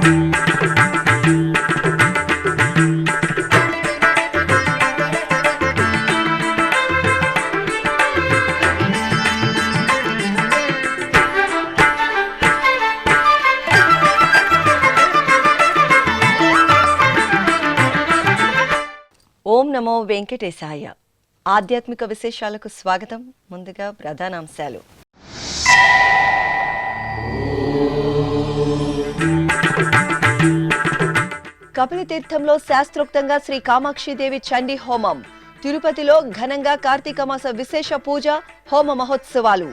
ఓం నమో వెంకటేశాయ. ఆధ్యాత్మిక విశేషాలకు స్వాగతం. ముందుగా ప్రధానాంశాలు. కపిలతీర్థంలో శాస్త్రోక్తంగా శ్రీ కామాక్షిదేవి చండీ హోమం. తిరుపతిలో ఘనంగా కార్తీక మాస విశేష పూజ, హోమ మహోత్సవాలు.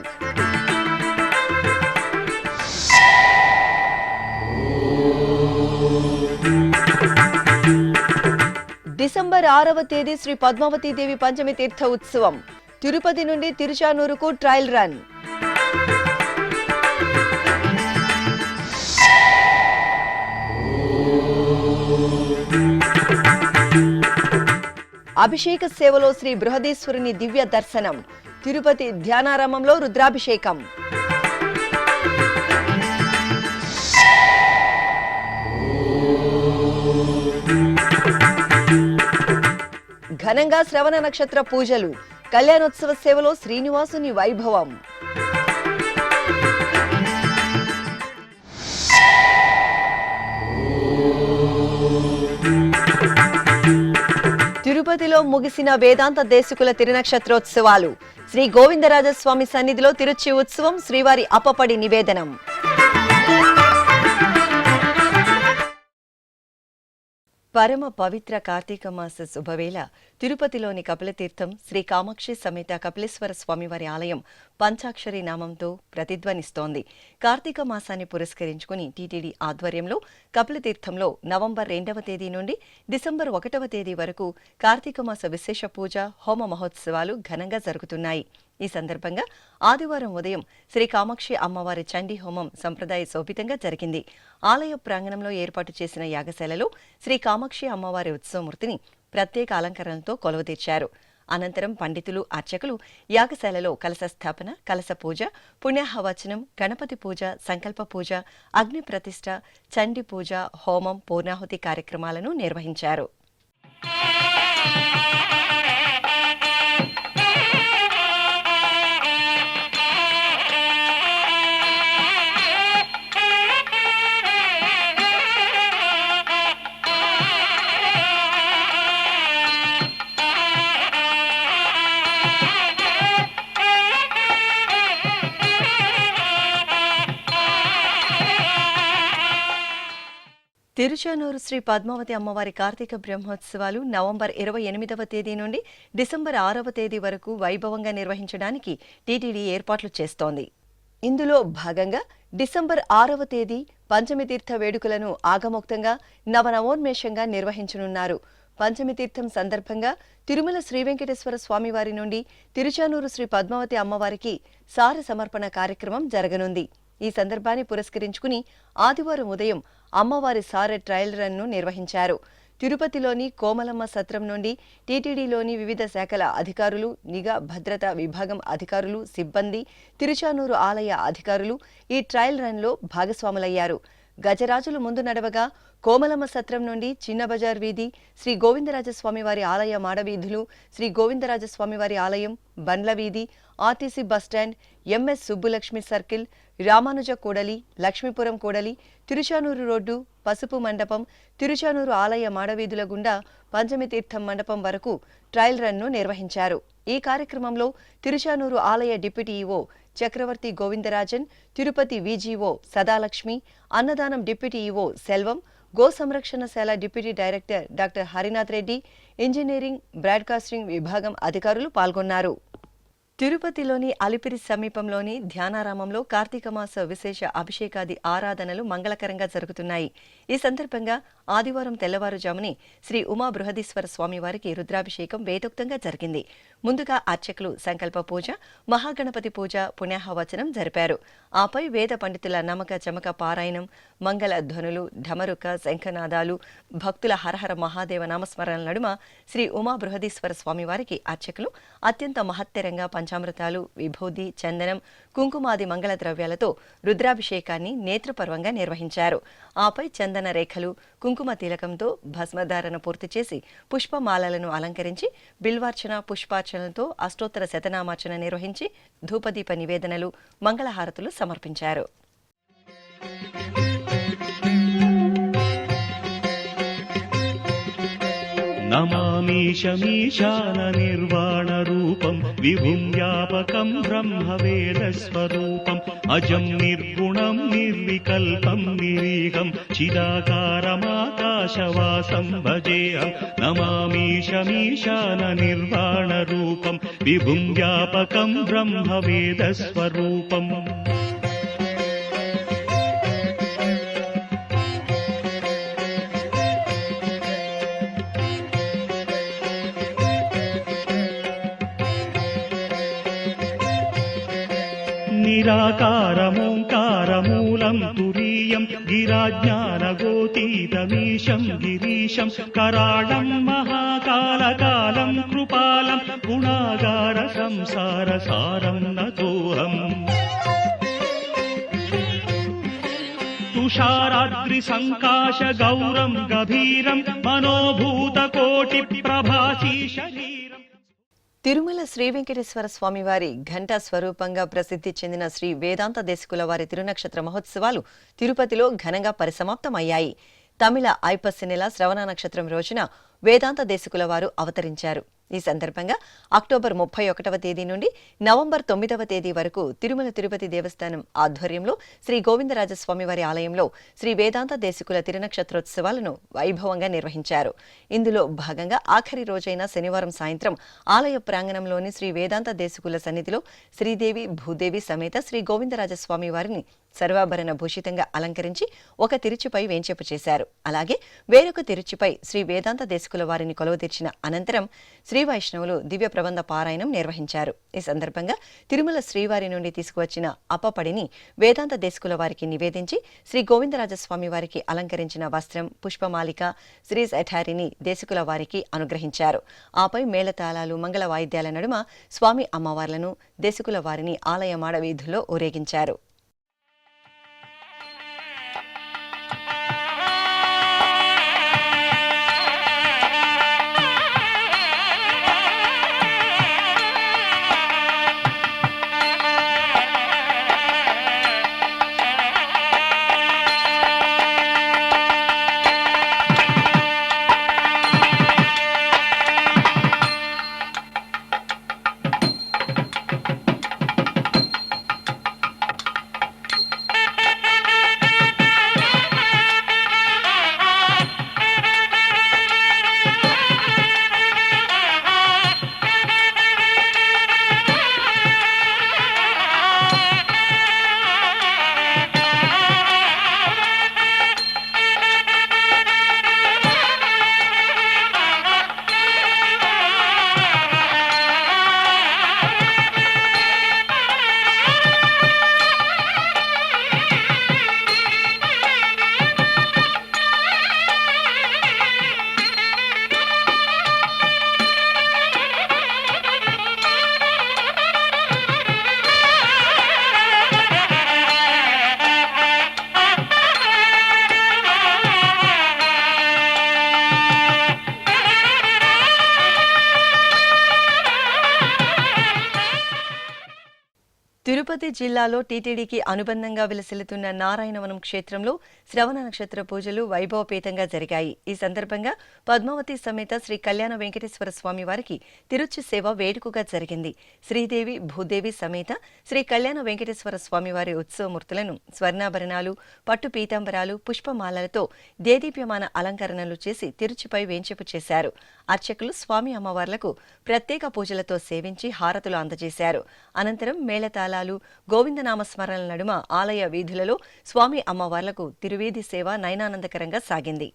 డిసెంబర్ 6వ తేదీ శ్రీ పద్మావతీదేవి పంచమి తీర్థ ఉత్సవం. తిరుపతి నుండి తిరుచానూరుకు ట్రయల్ రన్. అభిషేక సేవలో శ్రీ బృహదీశ్వరుని దివ్య దర్శనం. తిరుపతి ధ్యానారామంలో రుద్రాభిషేకం. ఘనంగా శ్రవణ నక్షత్ర పూజలు. కళ్యాణోత్సవ సేవలో శ్రీనివాసుని వైభవం. తిరుపతిలో ముగిసిన వేదాంత దేశికుల తిరునక్షత్రోత్సవాలు. శ్రీ గోవిందరాజస్వామి సన్నిధిలో తిరుచి ఉత్సవం, శ్రీవారి అప్పపడి నివేదనం. పరమ పవిత్ర కార్తీక మాస శుభవేళ తిరుపతిలోని కపిలతీర్థం శ్రీ కామాక్షి సమేత కపిలేశ్వర స్వామివారి ఆలయం పంచాక్షరి నామంతో ప్రతిధ్వనిస్తోంది. కార్తీక మాసాన్ని పురస్కరించుకుని టీటీడీ ఆధ్వర్యంలో కపిలతీర్థంలో నవంబర్ 2వ తేదీ నుండి డిసెంబర్ 1వ తేదీ వరకు కార్తీక మాస విశేష పూజ, హోమ మహోత్సవాలు ఘనంగా జరుగుతున్నాయి. ఈ సందర్భంగా ఆదివారం ఉదయం శ్రీ కామాక్షి అమ్మవారి చండీ హోమం సంప్రదాయ శోభితంగా జరిగింది. ఆలయ ప్రాంగణంలో ఏర్పాటు చేసిన యాగశాలలో శ్రీ కామాక్షి అమ్మవారి ఉత్సవమూర్తిని ప్రత్యేక అలంకరణలతో కొలువుతీర్చారు. అనంతరం పండితులు, అర్చకులు యాగశాలలో కలశ స్థాపన, కలశ పూజ, పుణ్యాహవచనం, గణపతి పూజ, సంకల్ప పూజ, అగ్ని ప్రతిష్ఠ, చండీ పూజ, హోమం, పూర్ణాహుతి కార్యక్రమాలను నిర్వహించారు. తిరుచానూరు శ్రీ పద్మావతి అమ్మవారి కార్తీక బ్రహ్మోత్సవాలు నవంబర్ 28వ తేదీ నుండి డిసెంబర్ 6వ తేదీ వరకు వైభవంగా నిర్వహించడానికి టీటీడీ ఏర్పాట్లు చేస్తోంది. ఇందులో భాగంగా డిసెంబర్ 6వ తేదీ పంచమి తీర్థ వేడుకలను ఆగమోక్తంగా నవనవోన్మేషంగా నిర్వహించనున్నారు. పంచమి తీర్థం సందర్భంగా తిరుమల శ్రీ వెంకటేశ్వర స్వామివారి నుండి తిరుచానూరు శ్రీ పద్మావతి అమ్మవారికి సార సమర్పణ కార్యక్రమం జరగనుంది. ఈ సందర్భాన్ని పురస్కరించుకుని ఆదివారం ఉదయం అమ్మవారి సారె ట్రయల్ రన్ను నిర్వహించారు. తిరుపతిలోని కోమలమ్మ సత్రం నుండి టీటీడీలోని వివిధ శాఖల అధికారులు, నిఘా భద్రతా విభాగం అధికారులు, సిబ్బంది, తిరుచానూరు ఆలయ అధికారులు ఈ ట్రయల్ రన్లో భాగస్వాములయ్యారు. గజరాజులు ముందు నడవగా కోమలమ్మ సత్రం నుండి చిన్న బజార్ వీధి, శ్రీ గోవిందరాజస్వామివారి ఆలయ మాడవీధులు, శ్రీ గోవిందరాజస్వామివారి ఆలయం, బండ్ల వీధి, RTC bus stand, MS Subbulakshmi circle, Ramanuja కూడలి, లక్ష్మీపురం కూడలి, తిరుచానూరు రోడ్డు, పసుపు మండపం, తిరుచానూరు ఆలయ మాడవీధుల గుండా పంచమి తీర్థం మండపం వరకు ట్రయల్ రన్ను నిర్వహించారు. ఈ కార్యక్రమంలో తిరుచానూరు ఆలయ deputy EO Chakravarthi Govindarajan, Tirupati VGO Sadalakshmi, అన్నదానం డిప్యూటీ ఈవో సెల్వం, గో సంరక్షణశాల deputy director doctor Harinath Reddy, engineering broadcasting విభాగం అధికారులు పాల్గొన్నారు. తిరుపతిలోని అలిపిరి సమీపంలోని ధ్యానారామంలో కార్తీక మాస విశేష అభిషేకాది ఆరాధనలు మంగళకరంగా జరుగుతున్నాయి. ఈ సందర్భంగా ఆదివారం తెల్లవారుజామునే శ్రీ ఉమా బృహదీశ్వర స్వామివారికి రుద్రాభిషేకం వేదోక్తంగా జరిగింది. ముందుగా అర్చకులు సంకల్ప పూజ, మహాగణపతి పూజ, పుణ్యాహవచనం జరిపారు. ఆపై వేద పండితుల నమక చమక పారాయణం, మంగళ ధ్వనులు, ఢమరుక, శంఖనాదాలు, భక్తుల హరహర మహాదేవ నామస్మరణ నడుమ శ్రీ ఉమా బృహదీశ్వర స్వామివారికి అర్చకులు అత్యంత మహత్తరంగా పంచామృత పంచామృతాలు, విభూది, చందనం, కుంకుమాది మంగళ ద్రవ్యాలతో రుద్రాభిషేకాన్ని నేత్రపర్వంగా నిర్వహించారు. ఆపై చందన రేఖలు, కుంకుమ తిలకంతో భస్మధారణ పూర్తి చేసి పుష్పమాలలను అలంకరించి బిల్వార్చన, పుష్పార్చనలతో అష్టోత్తర శతనామార్చన నిర్వహించి ధూపదీప నివేదనలు, మంగళహారతులు సమర్పించారు. నమామీశమీశాన నిర్వాణ రూపం విభుం వ్యాపకం బ్రహ్మవేదస్వరూపం అజం నిర్గుణం నిర్వికల్పం నిరీహం చిదాకారమాకాశవాసం భజేహం. నమామీశమీశాన నిర్వాణ రూపం విభుం వ్యాపకం బ్రహ్మవేదస్వరూపం. నిరాకారమోంకారమూలం తురీయం గిరాజ్ఞానగోతీతమీశం గిరీశం కరాళం మహాకాలకాలం కృపాలం గుణాగార సంసార సారం నతోహం. తుషారాద్రి సంకాశ గౌరం గభీరం మనోభూత కోటి ప్రభాసీ శరీరం. తిరుమల శ్రీ వెంకటేశ్వర స్వామివారి ఘంటా స్వరూపంగా ప్రసిద్ధి చెందిన శ్రీ వేదాంత దేశికుల వారి తిరునక్షత్ర మహోత్సవాలు తిరుపతిలో ఘనంగా పరిసమాప్తమయ్యాయి. తమిళ ఐపస్సి నెల శ్రవణ నక్షత్రం రోజున వేదాంత దేశికుల వారు అవతరించారు. ఈ సందర్భంగా అక్టోబర్ 31వ తేదీ నుండి నవంబర్ 9వ తేదీ వరకు తిరుమల తిరుపతి దేవస్థానం ఆధ్వర్యంలో శ్రీ గోవిందరాజస్వామివారి ఆలయంలో శ్రీ వేదాంత దేశికుల తిరునక్షత్రోత్సవాలను వైభవంగా నిర్వహించారు. ఇందులో భాగంగా ఆఖరి రోజైన శనివారం సాయంత్రం ఆలయ ప్రాంగణంలోని శ్రీ వేదాంత దేశికుల సన్నిధిలో శ్రీదేవి, భూదేవి సమేత శ్రీ గోవిందరాజస్వామి వారిని సర్వాభరణ భూషితంగా అలంకరించి ఒక తిరుచిపై వేంచేపు చేశారు. అలాగే వేరొక తిరుచిపై శ్రీ వేదాంత దేశికుల వారిని కొలువుతీర్చిన అనంతరం శ్రీ వైష్ణవులు దివ్య ప్రబంధ పారాయణం నిర్వహించారు. ఈ సందర్భంగా తిరుమల శ్రీవారి నుండి తీసుకువచ్చిన అప్పపడిని వేదాంత దేశికుల వారికి నివేదించి శ్రీ గోవిందరాజస్వామి వారికి అలంకరించిన వస్త్రం, పుష్పమాలిక, శ్రీస్ అఠారిని దేశికుల వారికి అనుగ్రహించారు. ఆపై మేళతాళాలు, మంగళ వాయిద్యాల నడుమ స్వామి అమ్మవార్లను, దేశికుల వారిని ఆలయ మాడ వీధుల్లో ఊరేగించారు. తిరుపతి జిల్లాలో టీటీడీకి అనుబంధంగా విలసిల్లుతున్న నారాయణవనం క్షేత్రంలో శ్రవణ నక్షత్ర పూజలు వైభవపేతంగా జరిగాయి. ఈ సందర్భంగా పద్మావతి సమేత శ్రీ కళ్యాణ వెంకటేశ్వర స్వామి వారికి తిరుచి సేవ వేడుకగా జరిగింది. శ్రీదేవి, భూదేవి సమేత శ్రీ కళ్యాణ వెంకటేశ్వర స్వామివారి ఉత్సవమూర్తులను స్వర్ణాభరణాలు, పట్టు పీతాంబరాలు, పుష్పమాలలతో దేదీప్యమాన అలంకరణలు చేసి తిరుచిపై వేంచేపు చేశారు. అర్చకులు స్వామి అమ్మవార్లకు ప్రత్యేక పూజలతో సేవించి హారతులు అందజేశారు. అనంతరం మేళతాళాలు, గోవిందనామస్మరణల నడుమ ఆలయ వీధులలో స్వామి అమ్మవార్లకు తిరువీధి సేవ నయనానందకరంగా సాగింది.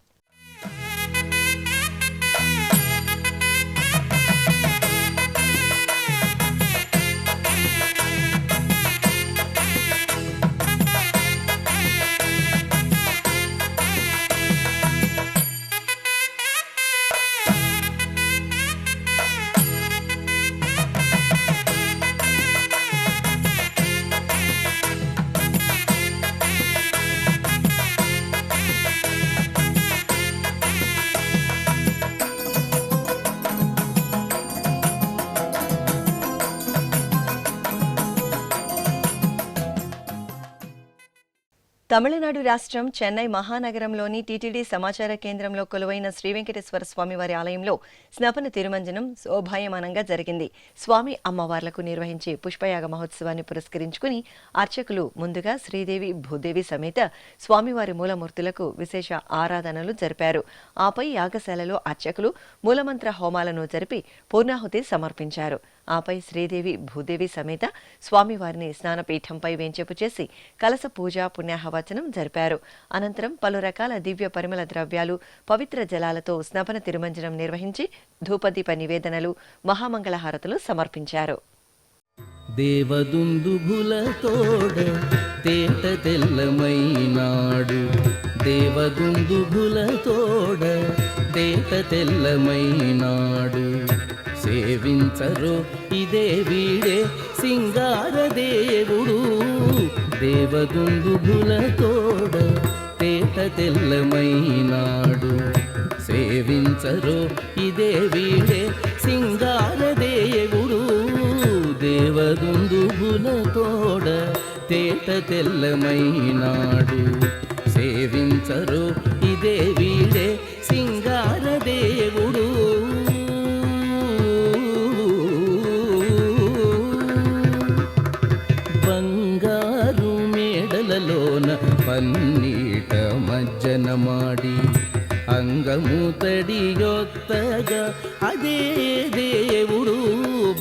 తమిళనాడు రాష్ట్రం చెన్నై మహానగరంలోని టీటీడీ సమాచార కేంద్రంలో కొలువైన శ్రీ వెంకటేశ్వర స్వామివారి ఆలయంలో స్నపన తిరుమంజనం శోభాయమానంగా జరిగింది. స్వామి అమ్మవార్లకు నిర్వహించే పుష్పయాగ మహోత్సవాన్ని పురస్కరించుకుని అర్చకులు ముందుగా శ్రీదేవి భూదేవి సమేత స్వామివారి మూలమూర్తులకు విశేష ఆరాధనలు జరిపారు. ఆపై యాగశాలలో అర్చకులు మూలమంత్ర హోమాలను జరిపి పూర్ణాహుతి సమర్పించారు. ఆపై శ్రీదేవి భూదేవి సమేత స్వామివారిని స్నానపీఠంపై వేంచేపు చేసి కలస పూజ పుణ్యాహవచనం జరిపారు. అనంతరం పలు రకాల దివ్య పరిమళ ద్రవ్యాలు పవిత్ర జలాలతో స్నపన తిరుమంజనం నిర్వహించి ధూపదీప నివేదనలు మహామంగళహారతులు సమర్పించారు. దేవదుందుభులతోడ తేట తెల్లమైనాడు దేవదుందుభులతోడ తేట తెల్లమైనాడు సేవించరో ఇదే వీడే సింగారదేవుడు దేవదుందుభులతోడ తేట తెల్లమైనాడు సేవించరో ఇదే వీడే సింగారదేవుడు దేవదుందుభులతోడ తేట తెల్లమైనాడు సేవించరో ఇదే వీడే సింగారదేవుడు బంగారు మేడలలోన పన్నీట మజ్జన మాడి అంగము తడియొత్తగా అదే దేవుడు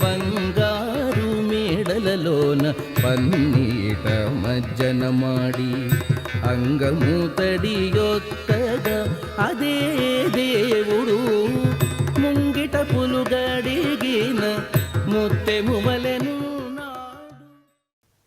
బంగారు మేడలలోన పన్నీట మజ్జన మాడి అంగము తడియొత్తగా అదే దేవుడు ముంగిట పులుగడిగిన ముత్తెమువలెను.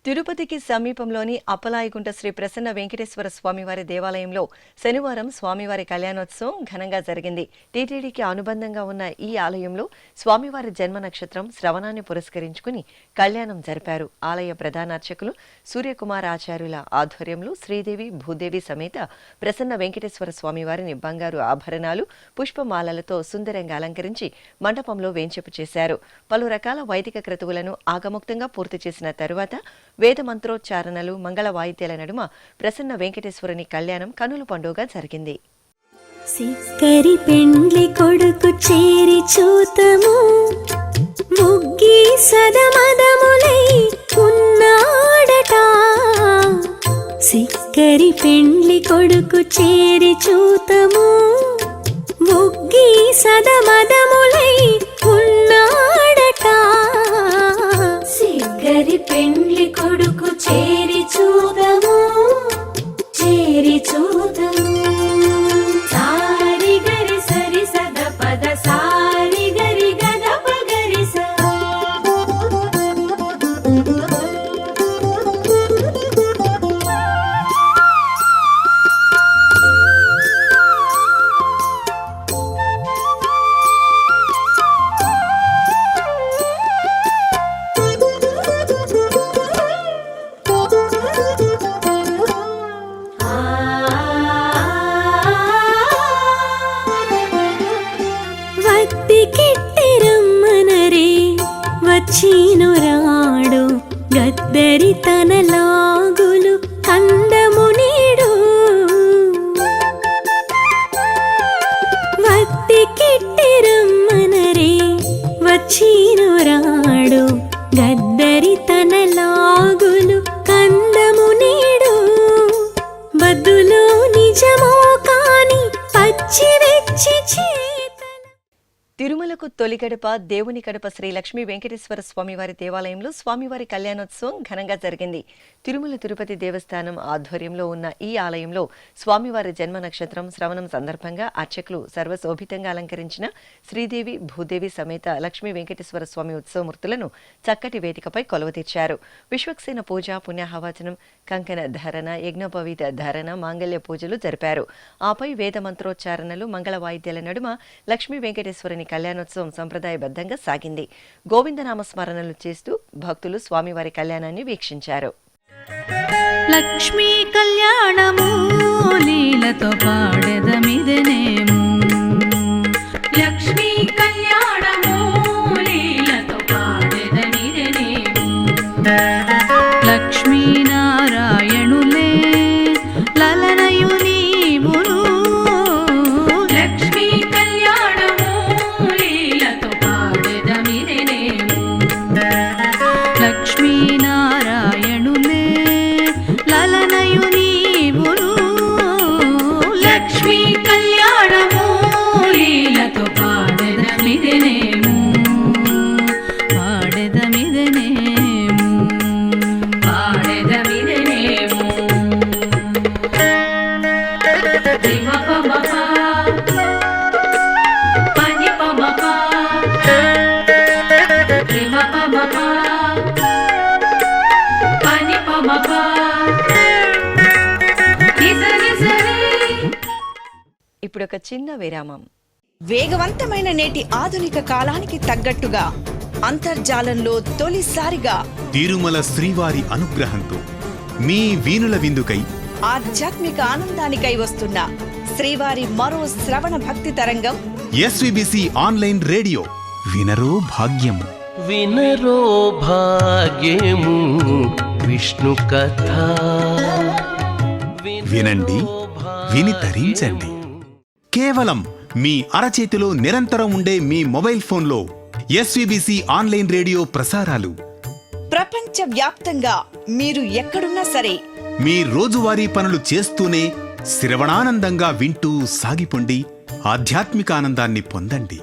తిరుపతికి సమీపంలోని అప్పలాయగుంట శ్రీ ప్రసన్న వెంకటేశ్వర స్వామివారి దేవాలయంలో శనివారం స్వామివారి కళ్యాణోత్సవం ఘనంగా జరిగింది. టీటీడీకి అనుబంధంగా ఉన్న ఈ ఆలయంలో స్వామివారి జన్మ నక్షత్రం శ్రవణాన్ని పురస్కరించుకుని కళ్యాణం జరిపారు. ఆలయ ప్రధాన అర్చకులు సూర్యకుమార్ ఆచార్యుల ఆధ్వర్యంలో శ్రీదేవి భూదేవి సమేత ప్రసన్న వెంకటేశ్వర స్వామివారిని బంగారు ఆభరణాలు పుష్పమాలలతో సుందరంగా అలంకరించి మండపంలో వేంచేపు చేశారు. పలు రకాల వైదిక క్రతువులను ఆగముక్తంగా పూర్తి చేసిన తరువాత వేద మంత్రోచ్చారణలు మంగళ వాయిద్యాల నడుమ ప్రసన్న వెంకటేశ్వరుని కళ్యాణం కన్నుల పండుగ జరిగింది. సిక్కరి పెండ్లి కొడుకు చేరి చూతము ముగ్గి సదమదములై ఉన్నాడట సిక్కరి పెండ్లి కొడుకు చేరి చూతము ముగ్గి సదమదములై ఉన్నాడట సిగ్గరి పెండ్లి కొడుకు చేరి చూదము చేరి చూదము సారి గరి సరి సద పద సారి గరి గద పగరి స చీనురాడు గద్దరి తనలాగులు కందము నీడు వత్తి కిట్టిరమ్మనరే వచ్చీనురాడు గద్దరి తనలాగులు కందము నీడు బద్దులో నిజమో కాని పచ్చి వెచ్చి తిరుమలకు తొలి గడప దేవుని గడప శ్రీ లక్ష్మీ వెంకటేశ్వర స్వామివారి దేవాలయంలో స్వామివారి కళ్యాణోత్సవం ఘనంగా జరిగింది. తిరుమల తిరుపతి దేవస్థానం ఆధ్వర్యంలో ఉన్న ఈ ఆలయంలో స్వామివారి జన్మ నక్షత్రం శ్రవణం సందర్భంగా అర్చకులు సర్వశోభితంగా అలంకరించిన శ్రీదేవి భూదేవి సమేత లక్ష్మీ వెంకటేశ్వర స్వామి ఉత్సవమూర్తులను చక్కటి వేదికపై కొలువుతీర్చారు. విశ్వక్సేన పూజ పుణ్యాహవచనం కంకణ ధరణ యజ్ఞోపవీత ధరణ మాంగళ్య పూజలు జరిపారు. ఆపై వేద మంత్రోచ్చారణలు మంగళ వాయిద్యాల నడుమ లక్ష్మీ వెంకటేశ్వరుని కళ్యాణోత్సవం సంప్రదాయబద్ధంగా సాగింది. గోవిందనామ స్మరణలు చేస్తూ భక్తులు స్వామివారి కళ్యాణాన్ని వీక్షించారు. లక్ష్మీ కళ్యాణము లీలతో పాడెదమిదనేము లక్ష్మీ కళ్యాణము లీలతో పాడెదమిదనేము లక్ష్మీనారాయణులే లక్ష్మీ కళ్యాణము లీలతో పాడెదమిదెనేము పాడెదమిదెనేము పాడెదమిదెనేము రిమపమప పనిపమప రిమపమప పనిపమప ఇప్పుడు ఒక చిన్న విరామం. వేగవంతమైన నేటి ఆధునిక కాలానికి తగ్గట్టుగా అంతర్జాలంలో తొలిసారిగా తిరుమల శ్రీవారి అనుగ్రహంతో మీ వీణుల విందుకై ఆధ్యాత్మిక ఆనందానికై వస్తున్న శ్రీవారి మరో శ్రవణ భక్తి తరంగం ఎస్విబిసి ఆన్లైన్ రేడియో వినరో భాగ్యము. వినరో భాగ్యము విష్ణు కథ వినండి, విని తరించండి. కేవలం మీ అరచేతిలో నిరంతరం ఉండే మీ మొబైల్ ఫోన్లో ఎస్విబిసి ఆన్లైన్ రేడియో ప్రసారాలు ప్రపంచ వ్యాప్తంగా మీరు ఎక్కడున్నా సరే మీ రోజువారీ పనులు చేస్తూనే శ్రవణానందంగా వింటూ సాగిపోండి, ఆధ్యాత్మిక ఆనందాన్ని పొందండి.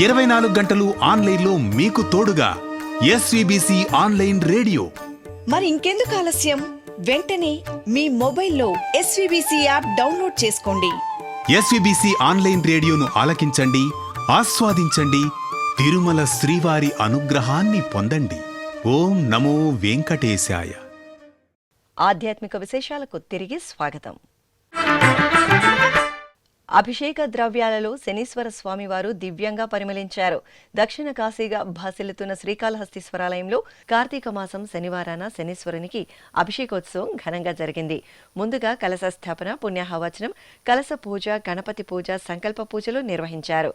24 గంటలు ఆన్లైన్లో మీకు తోడుగా ఎస్విబిసి ఆన్లైన్ రేడియో. మరి ఇంకెందుకు ఆలస్యం? వెంటనే మీ మొబైల్లో ఎస్విబిసి యాప్ డౌన్లోడ్ చేసుకోండి. ఎస్విబిసి ఆన్లైన్ రేడియోను ఆలకించండి, ఆస్వాదించండి, తిరుమల శ్రీవారి అనుగ్రహాన్ని పొందండి. ఓం నమో వెంకటేశాయ. ఆధ్యాత్మిక విశేషాలకు తిరిగి స్వాగతం. అభిషేక ద్రవ్యాలలో శనీశ్వర స్వామివారు దివ్యంగా పరిమళించారు. దక్షిణ కాశీగా భాసిల్లుతున్న శ్రీకాళహస్తీశ్వరాలయంలో కార్తీక మాసం శనివారాన శనీశ్వరునికి అభిషేకోత్సవం ఘనంగా జరిగింది. ముందుగా కలశ స్థాపన, పుణ్యాహవచనం, కలశ పూజ, గణపతి పూజ, సంకల్ప పూజలు నిర్వహించారు.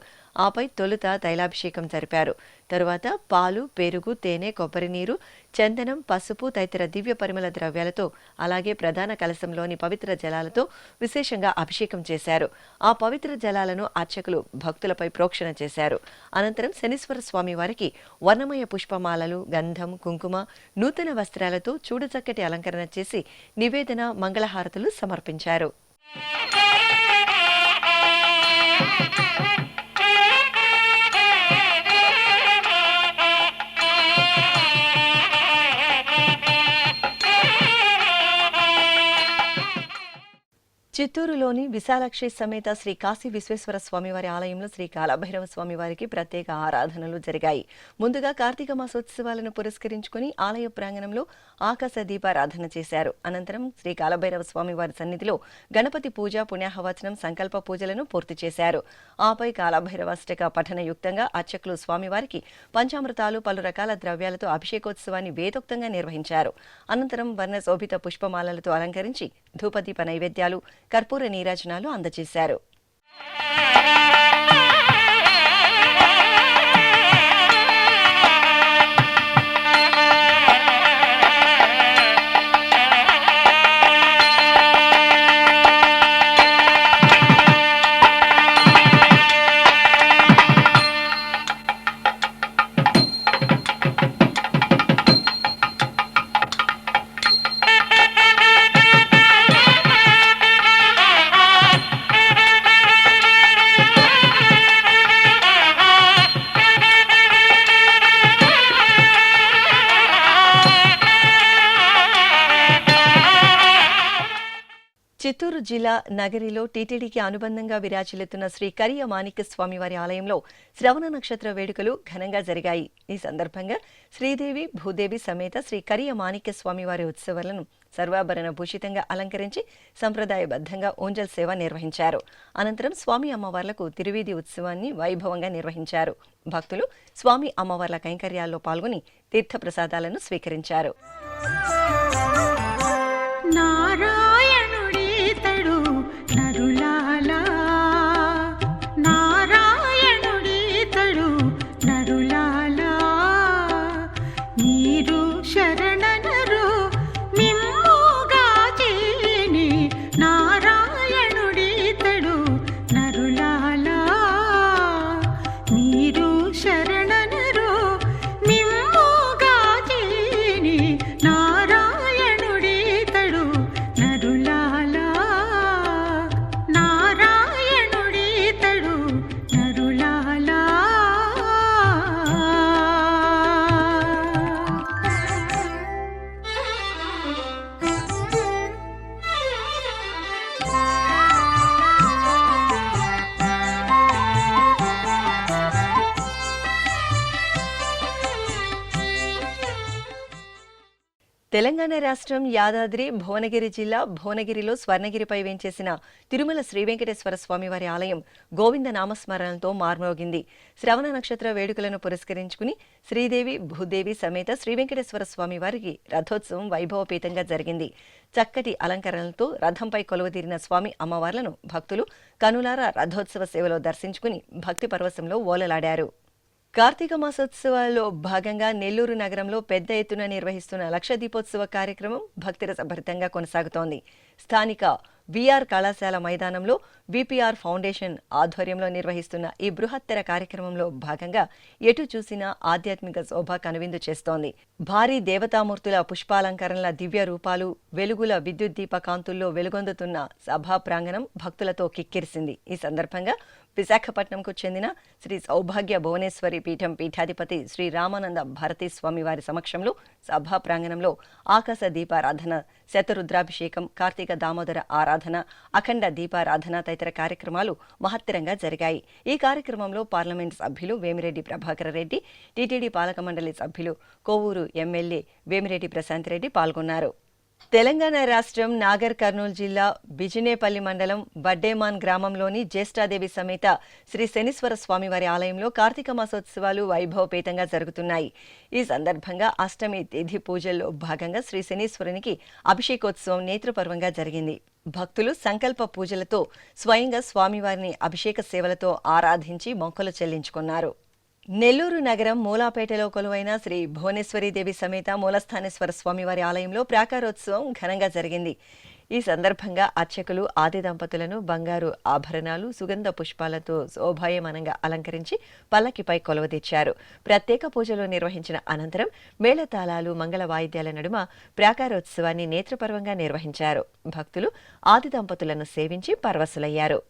ఆపై తొలుత తైలాభిషేకం జరిపారు. తరువాత పాలు, పెరుగు, తేనె, కొబ్బరి నీరు, చందనం, పసుపు తదితర దివ్య పరిమళ ద్రవ్యాలతో అలాగే ప్రధాన కలశంలోని పవిత్ర జలాలతో విశేషంగా అభిషేకం చేశారు. ఆ పవిత్ర జలాలను అర్చకులు భక్తులపై ప్రోక్షణ చేశారు. అనంతరం శనీశ్వర స్వామి వారికి వర్ణమయ పుష్పమాలలు, గంధం, కుంకుమ, నూతన వస్త్రాలతో చూడచక్కటి అలంకరణ చేసి నివేదన, మంగళహారతులు సమర్పించారు. చిత్తూరులోని విశాలాక్షి సమేత శ్రీ కాశీ విశ్వేశ్వర స్వామివారి ఆలయంలో శ్రీ కాలభైరవ స్వామివారికి ప్రత్యేక ఆరాధనలు జరిగాయి. ముందుగా కార్తీక మాసోత్సవాలను పురస్కరించుకుని ఆలయ ప్రాంగణంలో ఆకాశ దీపారాధన చేశారు. అనంతరం శ్రీ కాలభైరవ స్వామివారి సన్నిధిలో గణపతి పూజ, పుణ్యాహవచనం, సంకల్ప పూజలను పూర్తి చేశారు. ఆపై కాలభైరవాష్టక పఠనయుక్తంగా అర్చకులు స్వామివారికి పంచామృతాలు, పలు రకాల ద్రవ్యాలతో అభిషేకోత్సవాన్ని వేదోక్తంగా నిర్వహించారు. అనంతరం వర్ణశోభిత పుష్పమాలలతో అలంకరించి ధూపదీప నైవేద్యాలు, కర్పూర నీరాజనాలు అందజేశారు. చిత్తూరు జిల్లా నగరిలో టీటీడీకి అనుబంధంగా విరాజిల్లుతున్న శ్రీ కరియ మాణిక్య స్వామివారి ఆలయంలో శ్రవణ నక్షత్ర వేడుకలు ఘనంగా జరిగాయి. ఈ సందర్భంగా శ్రీదేవి, భూదేవి సమేత శ్రీ కరియ మాణిక్య స్వామివారి ఉత్సవాలను సర్వాభరణ భూషితంగా అలంకరించి సంప్రదాయబద్ధంగా ఓంజల్ సేవ నిర్వహించారు. అనంతరం స్వామి అమ్మవార్లకు తిరువీధి ఉత్సవాన్ని వైభవంగా నిర్వహించారు. భక్తులు స్వామి అమ్మవార్ల కైంకర్యాల్లో పాల్గొని తీర్థప్రసాదాలను స్వీకరించారు. నారాయణుడీతడు నరులాలా, నారాయణుడీతడు నరులాలా, మీరు శరణనరు మిమ్ముగా చేని, నారాయణుడీతడు నరులాలా, మీరు శరణనరు మిమ్ముగా చేని, నారాయణుడీతడు నరు తెలంగాణ రాష్ట్రం యాదాద్రి భువనగిరి జిల్లా భువనగిరిలో స్వర్ణగిరిపై వేంచేసిన తిరుమల శ్రీ వెంకటేశ్వర స్వామివారి ఆలయం గోవింద నామస్మరణలతో మార్మోగింది. శ్రవణ నక్షత్ర వేడుకలను పురస్కరించుకుని శ్రీదేవి భూదేవి సమేత శ్రీ వెంకటేశ్వర స్వామివారికి రథోత్సవం వైభవపేతంగా జరిగింది. చక్కటి అలంకరణలతో రథంపై కొలువుదీరిన స్వామి అమ్మవార్లను భక్తులు కనులారా రథోత్సవ సేవలో దర్శించుకుని భక్తి పరవశంలో ఓలలాడారు. కార్తీక మాసోత్సవాల్లో భాగంగా నెల్లూరు నగరంలో పెద్ద ఎత్తున నిర్వహిస్తున్న లక్ష దీపోత్సవ కార్యక్రమం భక్తిరసభరితంగా కొనసాగుతోంది. స్థానిక విఆర్ కళాశాల మైదానంలో విపిఆర్ ఫౌండేషన్ ఆధ్వర్యంలో నిర్వహిస్తున్న ఈ బృహత్తర కార్యక్రమంలో భాగంగా ఎటు చూసినా ఆధ్యాత్మిక శోభ కనువిందు చేస్తోంది. భారీ దేవతామూర్తుల పుష్పాలంకరణల దివ్య రూపాలు, వెలుగుల విద్యుత్ దీప కాంతుల్లో వెలుగొందుతున్న సభా ప్రాంగణం భక్తులతో కిక్కిరిసింది. ఈ సందర్భంగా విశాఖపట్నంకు చెందిన శ్రీ సౌభాగ్య భువనేశ్వరి పీఠం పీఠాధిపతి శ్రీ రామానంద భారతీ స్వామివారి సమక్షంలో సభా ప్రాంగణంలో ఆకాశ దీపారాధన, శతరుద్రాభిషేకం, కార్తీక దామోదర ఆరాధన, అఖండ దీపారాధన తదితర కార్యక్రమాలు మహత్తరంగా జరిగాయి. ఈ కార్యక్రమంలో పార్లమెంట్ సభ్యులు వేమిరెడ్డి ప్రభాకర్ రెడ్డి, టీటీడీ పాలక మండలి సభ్యులు కోవూరు ఎమ్మెల్యే వేమిరెడ్డి ప్రశాంత్ రెడ్డి పాల్గొన్నారు. తెలంగాణ రాష్ట్రం నాగర్ కర్నూలు జిల్లా బిజినేపల్లి మండలం బడ్డేమాన్ గ్రామంలోని జ్యేష్ఠాదేవి సమేత శ్రీ శనీశ్వర స్వామివారి ఆలయంలో కార్తీక మాసోత్సవాలు వైభవపేతంగా జరుగుతున్నాయి. ఈ సందర్భంగా అష్టమి తిథి పూజల్లో భాగంగా శ్రీ శనీశ్వరునికి అభిషేకోత్సవం నేత్రపర్వంగా జరిగింది. భక్తులు సంకల్ప పూజలతో స్వయంగా స్వామివారిని అభిషేక సేవలతో ఆరాధించి మొక్కులు చెల్లించుకున్నారు. నెల్లూరు నగరం మూలాపేటలో కొలువైన శ్రీ భువనేశ్వరీదేవి సమేత మూలస్థానేశ్వర స్వామివారి ఆలయంలో ప్రాకారోత్సవం ఘనంగా జరిగింది. ఈ సందర్భంగా అర్చకులు ఆది దంపతులను బంగారు ఆభరణాలు, సుగంధ పుష్పాలతో శోభాయమానంగా అలంకరించి పల్లకిపై కొలువుదీర్చారు. ప్రత్యేక పూజలు నిర్వహించిన అనంతరం మేళతాళాలు, మంగళ వాయిద్యాల నడుమ ప్రాకారోత్సవాన్ని నేత్రపర్వంగా నిర్వహించారు. భక్తులు ఆది దంపతులను సేవించి పరవశులయ్యారు.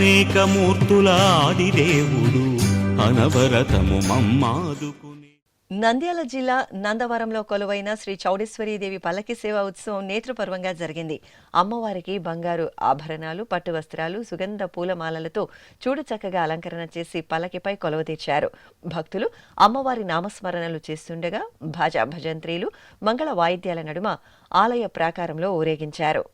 అనేక మూర్తుల ఆదిదేవుడు అనవరతము మమ్మాదుకుని. నంద్యాల జిల్లా నందవరంలో కొలువైన శ్రీ చౌడేశ్వరీదేవి పల్లకి సేవా ఉత్సవం నేత్రపర్వంగా జరిగింది. అమ్మవారికి బంగారు ఆభరణాలు, పట్టు వస్త్రాలు, సుగంధ పూలమాలలతో చూడచక్కగా అలంకరణ చేసి పల్లకిపై కొలువుదీర్చారు. భక్తులు అమ్మవారి నామస్మరణలు చేస్తుండగా భాజా భజంత్రీలు, మంగళ వాయిద్యాల నడుమ ఆలయ ప్రాకారంలో ఊరేగించారు.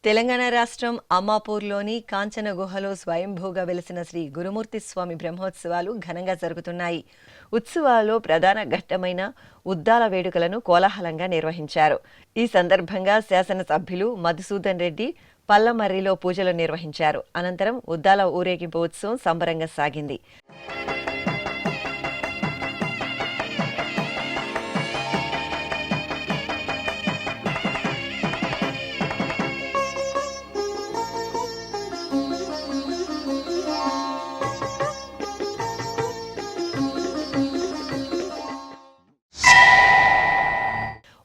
తెలంగాణ రాష్ట్రం అమ్మాపూర్లోని కాంచన గుహలో స్వయంభూగా వెలిసిన శ్రీ గురుమూర్తి స్వామి బ్రహ్మోత్సవాలు ఘనంగా జరుగుతున్నాయి. ఉత్సవాల్లో ప్రధాన ఘట్టమైన ఉద్దాల వేడుకలను కోలాహలంగా నిర్వహించారు. ఈ సందర్భంగా శాసనసభ్యులు మధుసూదన్ రెడ్డి పల్లమర్రిలో పూజలు నిర్వహించారు. అనంతరం ఉద్దాల ఊరేగింపు ఉత్సవం సంబరంగా సాగింది.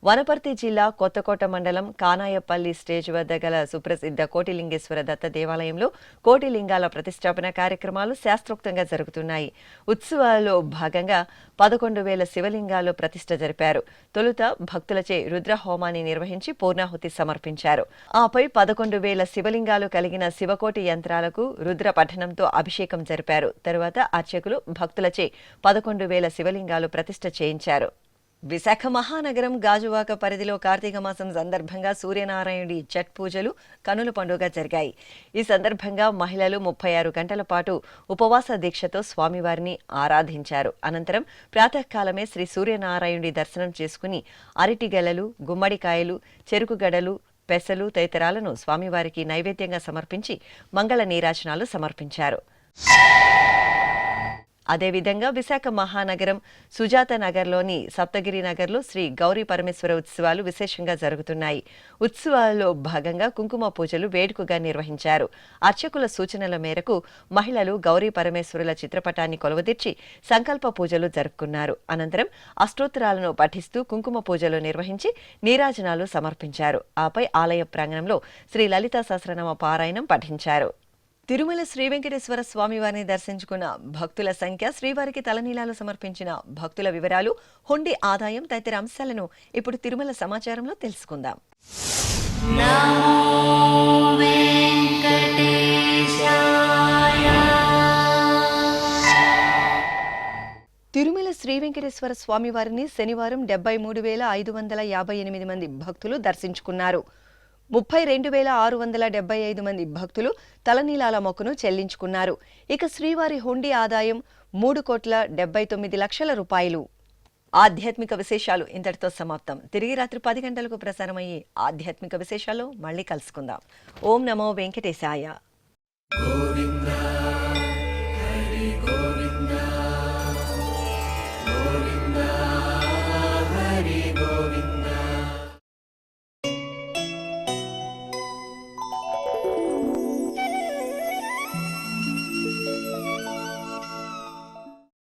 వనపర్తి జిల్లా కొత్తకోట మండలం కానాయపల్లి స్టేజ్ వద్ద గల సుప్రసిద్ధ కోటిలింగేశ్వర దత్త దేవాలయంలో కోటిలింగాల ప్రతిష్టాపన కార్యక్రమాలు శాస్త్రోక్తంగా జరుగుతున్నాయి. ఉత్సవాల్లో భాగంగా 11,000 శివలింగాలు ప్రతిష్ఠ జరిపారు. తొలుత భక్తులచే రుద్రహోమాన్ని నిర్వహించి పూర్ణాహుతి సమర్పించారు. ఆపై 11,000 శివలింగాలు కలిగిన శివకోటి యంత్రాలకు రుద్ర పఠనంతో అభిషేకం జరిపారు. తరువాత అర్చకులు భక్తులచే 11,000 శివలింగాలు ప్రతిష్ఠ చేయించారు. విశాఖ మహానగరం గాజువాక పరిధిలో కార్తీక మాసం సందర్భంగా సూర్యనారాయణుడి ఛట్ పూజలు కనుల పండుగ జరిగాయి. ఈ సందర్భంగా మహిళలు 36 గంటల పాటు ఉపవాస దీక్షతో స్వామివారిని ఆరాధించారు. అనంతరం ప్రాతకాలమే శ్రీ సూర్యనారాయణుడి దర్శనం చేసుకుని అరటిగెలలు, గుమ్మడికాయలు, చెరుకు గడలు, పెసలు తదితరాలను స్వామివారికి నైవేద్యంగా సమర్పించి మంగళ నీరాజనాలు సమర్పించారు. అదేవిధంగా విశాఖ మహానగరం సుజాత నగర్లోని సప్తగిరి నగర్లో శ్రీ గౌరీ పరమేశ్వర ఉత్సవాలు విశేషంగా జరుగుతున్నాయి. ఉత్సవాల్లో భాగంగా కుంకుమ పూజలు వేడుకగా నిర్వహించారు. అర్చకుల సూచనల మేరకు మహిళలు గౌరీ పరమేశ్వరుల చిత్రపటాన్ని కొలువదీర్చి సంకల్ప పూజలు జరుపుకున్నారు. అనంతరం అష్టోత్తరాలను పఠిస్తూ కుంకుమ పూజలు నిర్వహించి నీరాజనాలు సమర్పించారు. ఆపై ఆలయ ప్రాంగణంలో శ్రీ లలితా సహస్రనామ పారాయణం పఠించారు. తిరుమల శ్రీ వెంకటేశ్వర స్వామివారిని దర్శించుకున్న భక్తుల సంఖ్య, శ్రీవారికి తలనీలాలు సమర్పించిన భక్తుల వివరాలు, హుండీ ఆదాయం తదితర అంశాలను ఇప్పుడు తిరుమల సమాచారంలో తెలుసుకుందాం. తిరుమల శ్రీ వెంకటేశ్వర స్వామివారిని శనివారం 73,558 మంది భక్తులు దర్శించుకున్నారు. 32,675 మంది భక్తులు తలనీలాల మొక్కును చెల్లించుకున్నారు. ఇక శ్రీవారి హుండీ ఆదాయం 3,79,00,000 రూపాయలు. ఆధ్యాత్మిక విశేషాలు ఇంతటితో సమాప్తం. తిరిగి రాత్రి 10 గంటలకు ప్రసారమయ్యే ఆధ్యాత్మిక విశేషాల్లో మళ్ళీ కలుసుకుందాం. ఓం నమో వెంకటేశాయ.